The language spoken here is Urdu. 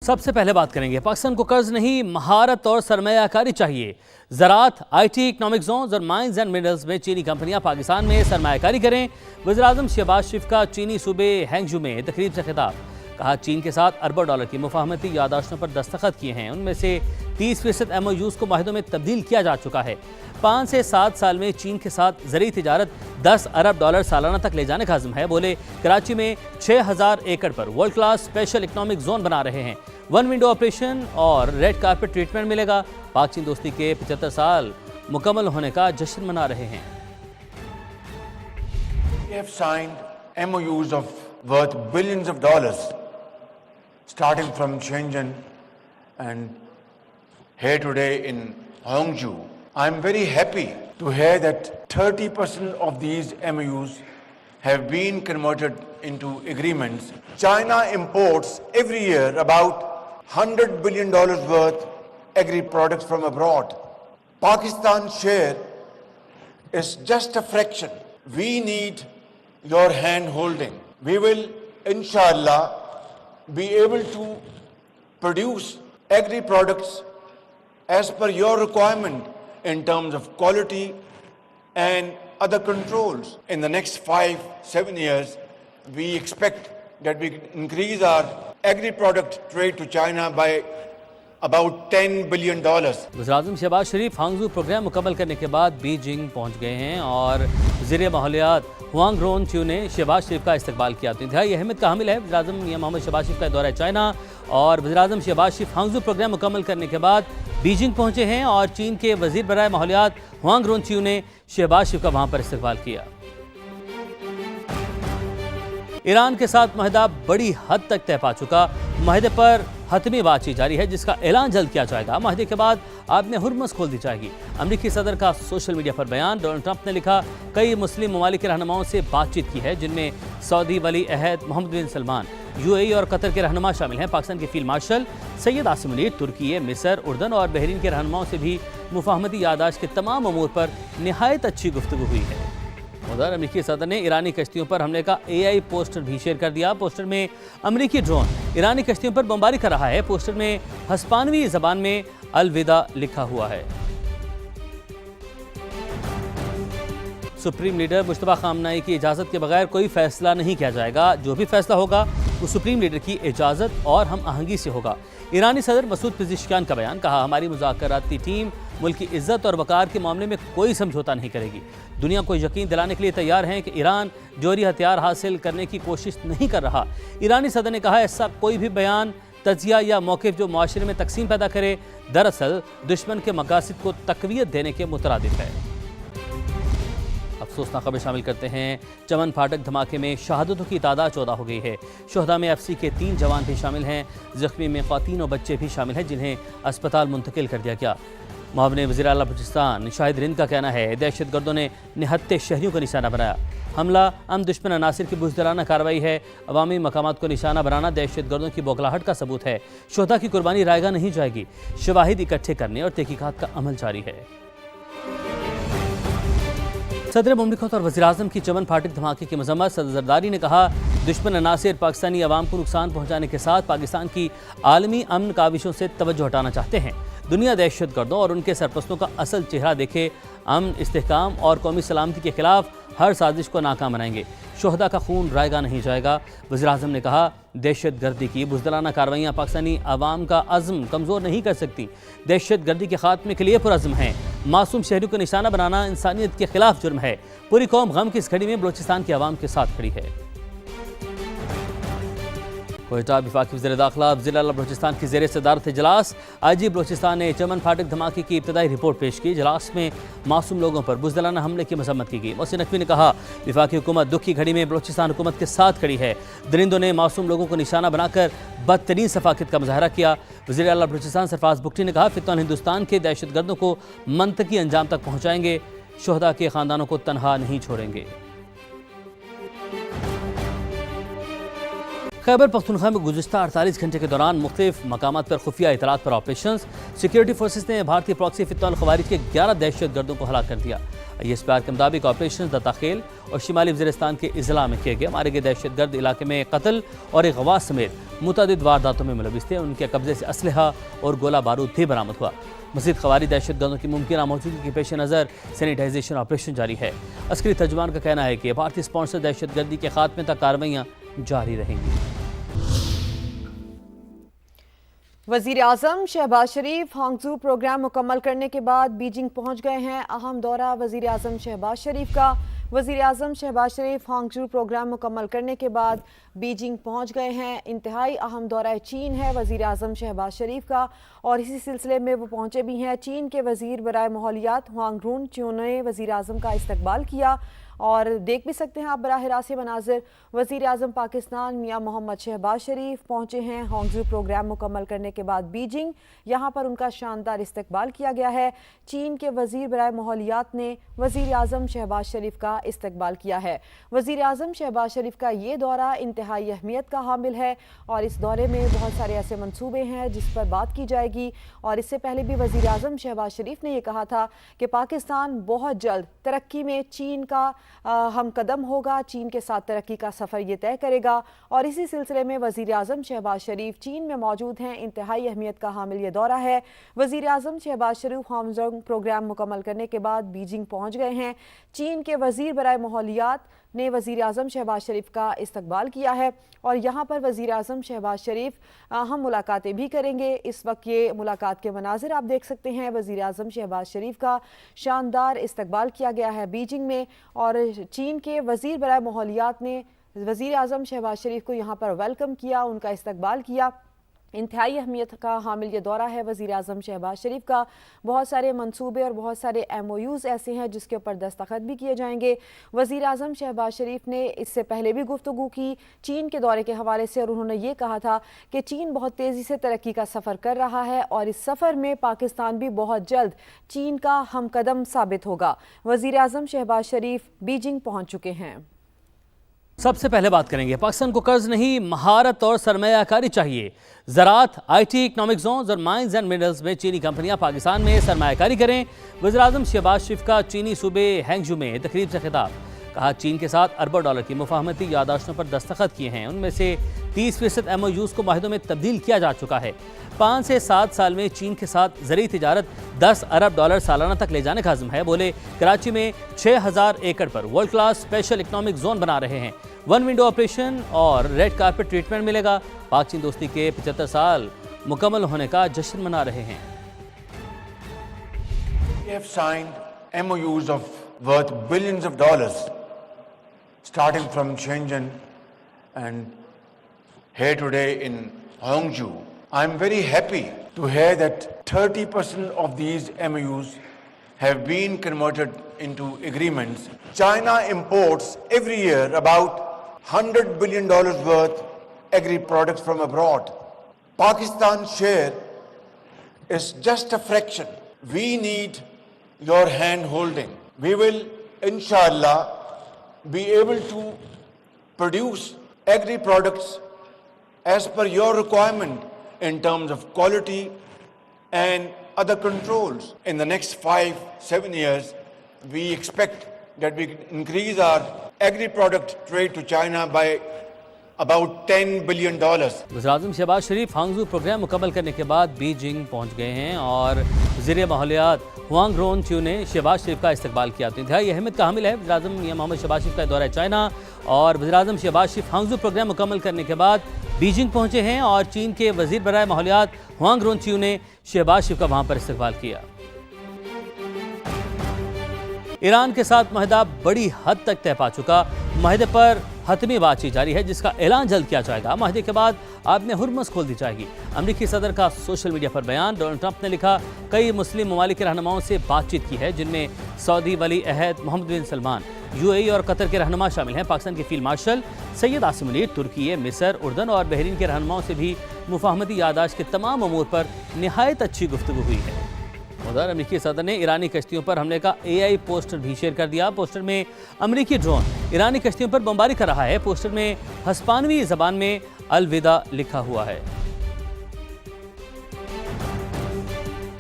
سب سے پہلے بات کریں گے پاکستان کو قرض نہیں مہارت اور سرمایہ کاری چاہیے۔ زراعت، آئی ٹی، اکنامک زونز اور مائنز اینڈ منرلز میں چینی کمپنیاں پاکستان میں سرمایہ کاری کریں۔ وزیراعظم شہباز شریف کا چینی صوبے ہینگجو میں تقریب سے خطاب۔ کہا چین کے ساتھ اربوں ڈالر کی مفاہمتی یادداشتوں پر دستخط کیے ہیں، ان میں سے 30% ایم او یوز کو معاہدوں میں تبدیل کیا جا چکا ہے۔ 5 سے 7 سال میں چین کے ساتھ زرعی تجارت 10 ارب ڈالر سالانہ تک لے جانے کا عزم ہے۔ بولے کراچی میں 6000 ایکڑ پر world class special economic zone بنا رہے ہیں۔ 1 ونڈو آپریشن اور ریڈ کارپٹ ٹریٹمنٹ ملے گا۔ پاک چین دوستی کے 75 سال مکمل ہونے کا جشن منا رہے ہیں۔ We have signed MOUs of worth billions of dollars, starting from Shenzhen and here today in Hangzhou. I'm very happy to hear that 30% of these MOUs have been converted into agreements. China imports every year about $100 billion worth agri products from abroad. Pakistan's share is just a fraction. We need your hand holding. We will, inshallah, be able to produce agri products as per your requirement in terms of quality and other controls. In the next 5-7 years, we expect that we can increase our agri-product trade to China by about $10 billion. وزیراعظم شہباز شریف ہانگزو پروگرام مکمل کرنے کے بعد بیجنگ پہنچ گئے ہیں اور وزیر ماحولیات ہوانگ رون چیو نے شہباز شریف کا استقبال کیا۔ تو انتہائی اہمیت کا حامل ہے وزیراعظم میاں محمد شہباز شریف کا دورہ چائنا، اور وزیراعظم شہباز شریف ہانگزو پروگرام مکمل کرنے کے بعد بیجنگ پہنچے ہیں اور چین کے وزیر برائے ماحولیات ہوانگ رون چیو نے شہباز شریف کا وہاں پر استقبال کیا۔ ایران کے ساتھ معاہدہ بڑی حد تک طے پا چکا۔ معاہدے پر حتمی بات چیت جاری ہے جس کا اعلان جلد کیا جائے گا۔ معاہدے کے بعد آبِ ہرمز کھول دی جائے گی۔ امریکی صدر کا سوشل میڈیا پر بیان۔ ڈونلڈ ٹرمپ نے لکھا کئی مسلم ممالک کے رہنماؤں سے بات چیت کی ہے، جن میں سعودی ولی عہد محمد بن سلمان، UAE اور قطر کے رہنما شامل ہیں۔ پاکستان کے فیلڈ مارشل سید عاصم منیر، ترکی، مصر، اردن اور بحرین کے رہنماؤں سے بھی مفاہمتی یادداشت کے تمام امور پر نہایت اچھی گفتگو ہوئی ہے۔ ادھر امریکی صدر نے ایرانی کشتیوں پر حملے کا AI پوسٹر بھی شیئر کر دیا۔ پوسٹر میں امریکی ڈرون ایرانی کشتیوں پر بمباری کر رہا ہے۔ پوسٹر میں ہسپانوی زبان میں الوداع لکھا ہوا ہے۔ سپریم لیڈر مجتبیٰ خامنہئی کی اجازت کے بغیر کوئی فیصلہ نہیں کیا جائے گا۔ جو بھی فیصلہ ہوگا وہ سپریم لیڈر کی اجازت اور ہم آہنگی سے ہوگا۔ ایرانی صدر مسعود پزشکیان کا بیان۔ کہا ہماری مذاکراتی ٹیم ملک کی عزت اور وقار کے معاملے میں کوئی سمجھوتا نہیں کرے گی۔ دنیا کو یقین دلانے کے لیے تیار ہیں کہ ایران جوہری ہتھیار حاصل کرنے کی کوشش نہیں کر رہا۔ ایرانی صدر نے کہا ایسا کوئی بھی بیان، تجزیہ یا موقف جو معاشرے میں تقسیم پیدا کرے دراصل دشمن کے مقاصد کو تقویت دینے کے مترادف ہے۔ افسوسناک خبر شامل کرتے ہیں۔ چمن پھاٹک دھماکے میں شہادتوں کی تعداد 14 ہو گئی ہے۔ شہداء میں FCC کے 3 جوان بھی شامل ہیں۔ زخمی میں خواتین اور بچے بھی شامل ہیں جنہیں اسپتال منتقل کر دیا گیا۔ معاون وزیر اعلیٰ بلوچستان شاہد رند کا کہنا ہے دہشت گردوں نے نہتے شہریوں کو نشانہ بنایا۔ حملہ دشمن عناصر کی بزدلانہ کارروائی ہے۔ عوامی مقامات کو نشانہ بنانا دہشت گردوں کی بوکھلاہٹ کا ثبوت ہے۔ شہداء کی قربانی رائیگاں نہیں جائے گی۔ شواہد اکٹھے کرنے اور تحقیقات کا عمل جاری ہے۔ صدر مملکت اور وزیراعظم کی چمن پھاٹک دھماکے کی مذمت۔ صدر زرداری نے کہا دشمن عناصر پاکستانی عوام کو نقصان پہنچانے کے ساتھ پاکستان کی عالمی امن کاوشوں سے توجہ ہٹانا چاہتے ہیں۔ دنیا دہشت گردوں اور ان کے سرپرستوں کا اصل چہرہ دیکھے۔ امن، استحکام اور قومی سلامتی کے خلاف ہر سازش کو ناکام بنائیں گے۔ شہداء کا خون رائیگاں نہیں جائے گا۔ وزیراعظم نے کہا دہشت گردی کی بزدلانہ کارروائیاں پاکستانی عوام کا عزم کمزور نہیں کر سکتی۔ دہشت گردی کے خاتمے کے لیے پرعزم ہیں۔ معصوم شہریوں کو نشانہ بنانا انسانیت کے خلاف جرم ہے۔ پوری قوم غم کی اس گھڑی میں بلوچستان کے عوام کے ساتھ کھڑی ہے۔ کوئٹہ وفاقی وزیر داخلہ ضلع بلوچستان کی زیر صدارت اجلاس۔ IG بلوچستان نے چمن پھاٹک دھماکے کی ابتدائی رپورٹ پیش کی۔ اجلاس میں معصوم لوگوں پر بزدلانہ حملے کی مذمت کی گئی۔ محسن نقوی نے کہا وفاقی حکومت دکھ کی گھڑی میں بلوچستان حکومت کے ساتھ کھڑی ہے۔ درندوں نے معصوم لوگوں کو نشانہ بنا کر بدترین ثقافت کا مظاہرہ کیا۔ وزیر اعلیٰ بلوچستان سرفراز بگٹی نے کہا فتنہ ہندوستان کے دہشت گردوں کو منطقی انجام تک پہنچائیں گے۔ شہداء کے خاندانوں کو تنہا نہیں چھوڑیں گے۔ خیبر پختونخوا میں گزشتہ 48 گھنٹے کے دوران مختلف مقامات پر خفیہ اطلاعات پر آپریشنز۔ سیکیورٹی فورسز نے بھارتی پراکسی فتنہ الخوارج کے 11 دہشت گردوں کو ہلاک کر دیا۔ ISPR کے مطابق آپریشن دتاخیل اور شمالی وزیرستان کے اضلاع میں کیے گئے. مارے گئے دہشت گرد علاقے میں قتل اور اغوا سمیت متعدد وارداتوں میں ملوث تھے. ان کے قبضے سے اسلحہ اور گولہ بارود بھی برآمد ہوا. مزید خواری دہشت گردوں کی ممکنہ موجودگی کے پیش نظر سینیٹائزیشن آپریشن جاری ہے. عسکری ترجمان کا کہنا ہے کہ بھارتی اسپانسر دہشت گردی کے خاتمے تک کارروائیاں جاری رہیں گی. وزیر اعظم شہباز شریف ہانگزو پروگرام مکمل کرنے کے بعد بیجنگ پہنچ گئے ہیں. اہم دورہ وزیر اعظم شہباز شریف کا. وزیر اعظم شہباز شریف ہانگزو پروگرام مکمل کرنے کے بعد بیجنگ پہنچ گئے ہیں. انتہائی اہم دورہ چین ہے وزیر اعظم شہباز شریف کا اور اسی سلسلے میں وہ پہنچے بھی ہیں. چین کے وزیر برائے ماحولیات ہوانگ رون چیو نے وزیر اعظم کا استقبال کیا اور دیکھ بھی سکتے ہیں آپ براہ راست مناظر. وزیر اعظم پاکستان میاں محمد شہباز شریف پہنچے ہیں ہانگزو پروگرام مکمل کرنے کے بعد بیجنگ. یہاں پر ان کا شاندار استقبال کیا گیا ہے. چین کے وزیر برائے ماحولیات نے وزیر اعظم شہباز شریف کا استقبال کیا ہے. وزیر اعظم شہباز شریف کا یہ دورہ انتہائی اہمیت کا حامل ہے اور اس دورے میں بہت سارے ایسے منصوبے ہیں جس پر بات کی جائے گی. اور اس سے پہلے بھی وزیر اعظم شہباز شریف نے یہ کہا تھا کہ پاکستان بہت جلد ترقی میں چین کا ہم قدم ہوگا, چین کے ساتھ ترقی کا سفر یہ طے کرے گا. اور اسی سلسلے میں وزیر اعظم شہباز شریف چین میں موجود ہیں. انتہائی اہمیت کا حامل یہ دورہ ہے. وزیر اعظم شہباز شریف ہانگزو پروگرام مکمل کرنے کے بعد بیجنگ پہنچ گئے ہیں. چین کے وزیر برائے ماحولیات نے وزیر اعظم شہباز شریف کا استقبال کیا ہے اور یہاں پر وزیر اعظم شہباز شریف ہم ملاقاتیں بھی کریں گے. اس وقت یہ ملاقات کے مناظر آپ دیکھ سکتے ہیں. وزیر اعظم شہباز شریف کا شاندار استقبال کیا گیا ہے بیجنگ میں اور چین کے وزیر برائے ماحولیات نے وزیر اعظم شہباز شریف کو یہاں پر ویلکم کیا, ان کا استقبال کیا. انتہائی اہمیت کا حامل یہ دورہ ہے وزیر اعظم شہباز شریف کا. بہت سارے منصوبے اور بہت سارے MOUs ایسے ہیں جس کے اوپر دستخط بھی کیے جائیں گے. وزیر اعظم شہباز شریف نے اس سے پہلے بھی گفتگو کی چین کے دورے کے حوالے سے اور انہوں نے یہ کہا تھا کہ چین بہت تیزی سے ترقی کا سفر کر رہا ہے اور اس سفر میں پاکستان بھی بہت جلد چین کا ہم قدم ثابت ہوگا. وزیر اعظم شہباز شریف بیجنگ پہنچ چکے ہیں. سب سے پہلے بات کریں گے پاکستان کو قرض نہیں مہارت اور سرمایہ کاری چاہیے. زراعت, IT, اکنامک زونز اور مائنز اینڈ منرلز میں چینی کمپنیاں پاکستان میں سرمایہ کاری کریں. وزیر اعظم شہباز شریف کا چینی صوبے ہینگزو میں تقریب سے خطاب. کہا چین کے ساتھ اربوں ڈالر کی مفاہمتی یادداشتوں پر دستخط کیے ہیں. ان میں سے 30% MOUs کو معاہدوں میں تبدیل کیا جا چکا ہے. 5 سے 7 سال میں چین کے ساتھ زرعی تجارت 10 ارب ڈالر سالانہ تک لے جانے کا عزم ہے. بولے کراچی میں 6000 ایکڑ پر world class special economic zone بنا رہے ہیں. 1 ونڈو آپریشن اور ریڈ کارپٹ ٹریٹمنٹ ملے گا. پاک چین دوستی کے 75 سال مکمل ہونے کا جشن منا رہے ہیں. We have signed MOUs of worth billions of dollars, starting from Shenzhen and here today in Hangzhou. I'm very happy to hear that 30% of these MOUs have been converted into agreements. China imports every year about $100 billion worth agri products from abroad. Pakistan's share is just a fraction. We need your hand holding. We will, inshallah, be able to produce agri products as per your requirement in terms of quality and other controls. In the next 5-7 years, we expect that we can increase our agri-product trade to China by about $10 billion. وزیر اعظم شہباز شریف ہانگزو پروگرام مکمل کرنے کے بعد بیجنگ پہنچ گئے ہیں اور وزیر ماحولیات ہوانگ رون چیو نے شہباز شریف کا استقبال کیا. تو انتہائی اہمیت کا حامل ہے وزیر اعظم میاں محمد شہباز شریف کا دورہ چائنا اور وزیر اعظم شہباز شریف ہانگزو پروگرام مکمل کرنے کے بعد بیجنگ پہنچے ہیں اور چین کے وزیر برائے ماحولیات ہوانگ رون چیو نے شہباز شریف کا وہاں پر استقبال کیا. ایران کے ساتھ معاہدہ بڑی حد تک طے پا چکا. معاہدے پر حتمی بات چیت جاری ہے جس کا اعلان جلد کیا جائے گا. معاہدے کے بعد آب ہرمز کھول دی جائے گی. امریکی صدر کا سوشل میڈیا پر بیان. ڈونلڈ ٹرمپ نے لکھا کئی مسلم ممالک کے رہنماؤں سے بات چیت کی ہے جن میں سعودی ولی عہد محمد بن سلمان, UAE اور قطر کے رہنما شامل ہیں. پاکستان کے فیلڈ مارشل سید عاصم علی, ترکی, مصر, اردن اور بحرین کے رہنماؤں سے بھی مفاہمتی یادداشت کے تمام امور پر نہایت اچھی گفتگو ہوئی ہے. ادھر امریکی صدر نے ایرانی کشتیوں پر حملے کا AI پوسٹر بھی شیئر کر دیا. پوسٹر میں امریکی ڈرون ایرانی کشتیوں پر بمباری کر رہا ہے. پوسٹر میں ہسپانوی زبان میں الوداع لکھا ہوا ہے.